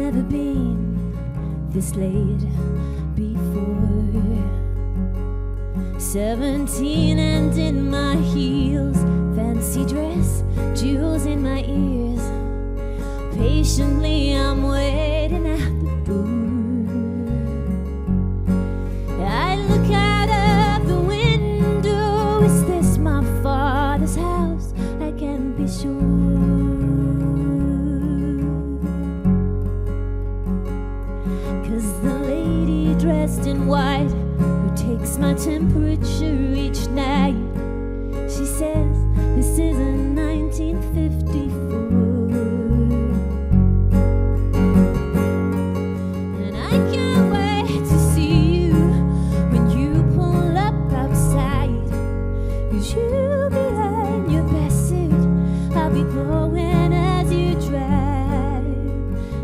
never been this late before. 17 and in my heels, fancy dress, jewels in my ears. Patiently I'm waiting at the door. I look out of the window. Is this my father's house? I can't be sure. 'Cause the lady dressed in white, who takes my temperature each night, she says this is a 1954. And I can't wait to see you when you pull up outside. 'Cause you'll be in your best suit, I'll be glowing as you drive.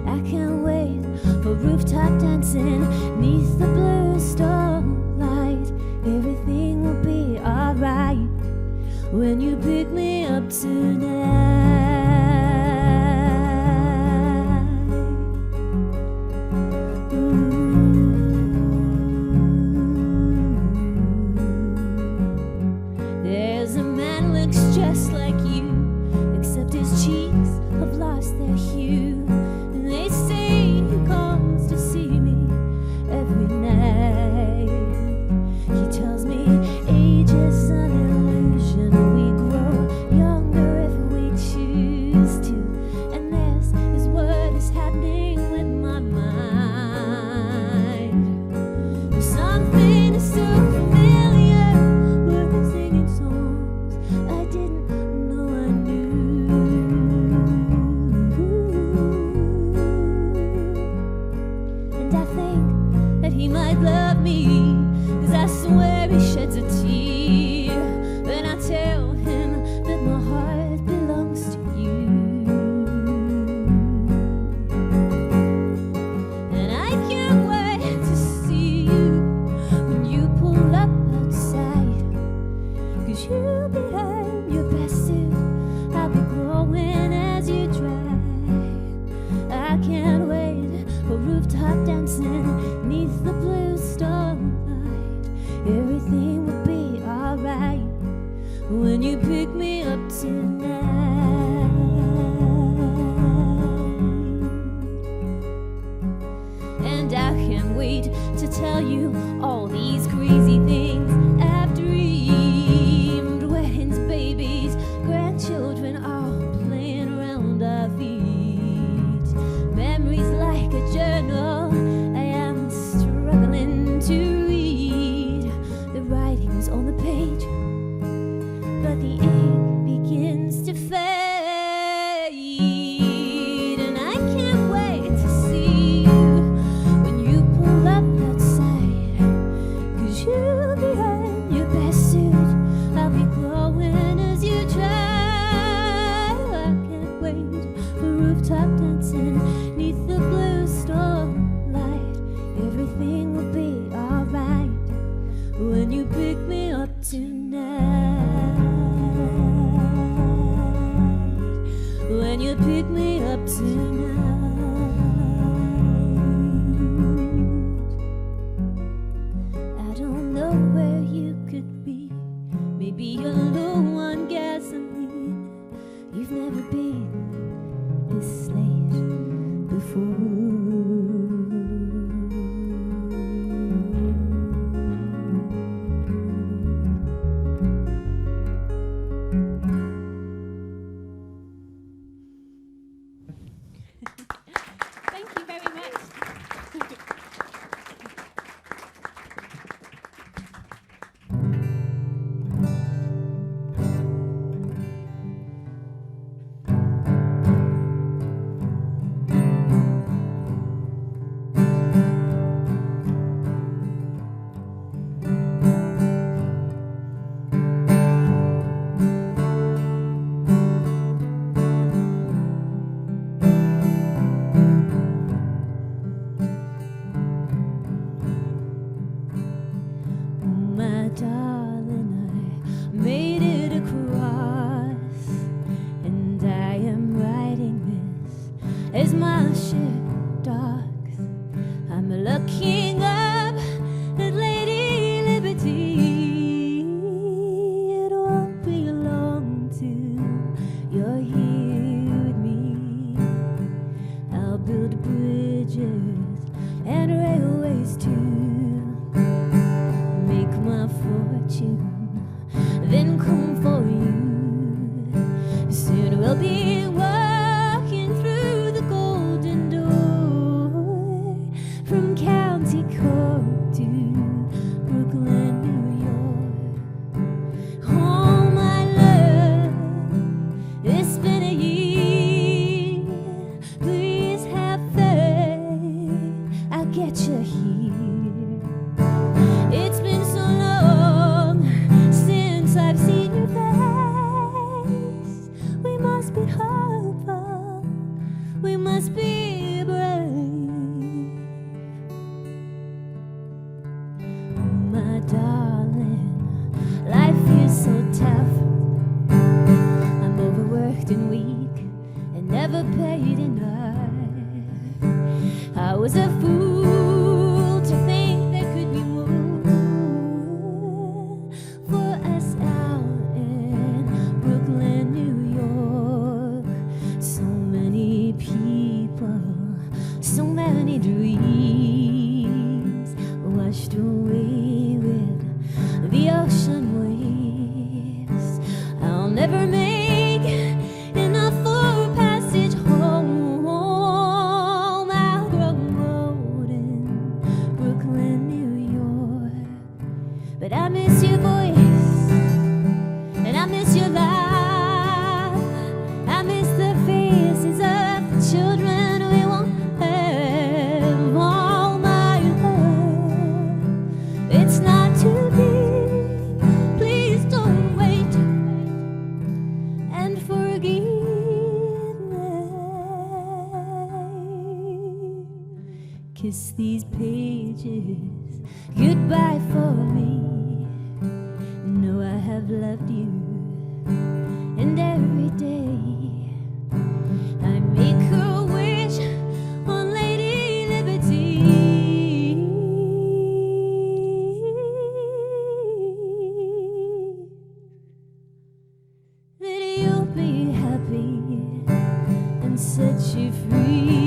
I can't wait for rooftop dancing neath the blue starlight. Everything will be alright when you pick me up tonight. There's a man looks just like you, except his cheeks have lost their hue. And they say he comes to see me every night. He tells me age is an illusion, we grow younger if we choose to. And this is what is happening with my mind. There's something so familiar, we're singing songs I didn't know I knew. And I think that he might love me, 'cause I swear he sheds a tear when I tell him that my heart belongs to you. And I can't wait to see you when you pull up outside. 'Cause you'll be in your best suit, I'll be glowing as you drive. I can't wait for rooftop dancing neath the blue starlight. Everything will be alright when you pick me up tonight. And I can't wait to tell you all these crazy things I've dreamed. Weddings, babies, grandchildren, all playing around our feet. Memories like a journal I am struggling to read. The writing's on the page, but the ink begins to fade. And I can't wait to see you when you pull up outside. 'Cause you'll be in your best suit, I'll be glowing as you drive. I can't wait for rooftop dancing neath the blue starlight. Everything will be alright when you pick me up tonight. When you pick me up tonight. I don't know where you could be. Maybe you're low on gasoline. You've never been this late before. Thank you very much. is my ship, darling. build bridges and railways too. Make my fortune, then come for you. Soon we'll be walking through the golden door from County Cork to Brooklyn, New York. Oh my love, it's been a year. Please have faith, I'll get you here. It's been so long since I've seen your face. We must be hopeful, we must be brave. My darling, life is so tough. I'm overworked and weak and never paid enough. I was a fool to think there could be more for us out in Brooklyn, New York. So many people, so many dreams washed away with the ocean waves. I'll never make enough for passage home. I'll grow old in Brooklyn, New York. But I miss your voice, and I miss your laugh. I miss the faces of the children we won't have. All my love, it's not too deep. Please don't wait and forgive me. Kiss these pages goodbye for me. Know I have loved you, and every day I make a wish on Lady Liberty that you'll be happy and set you free.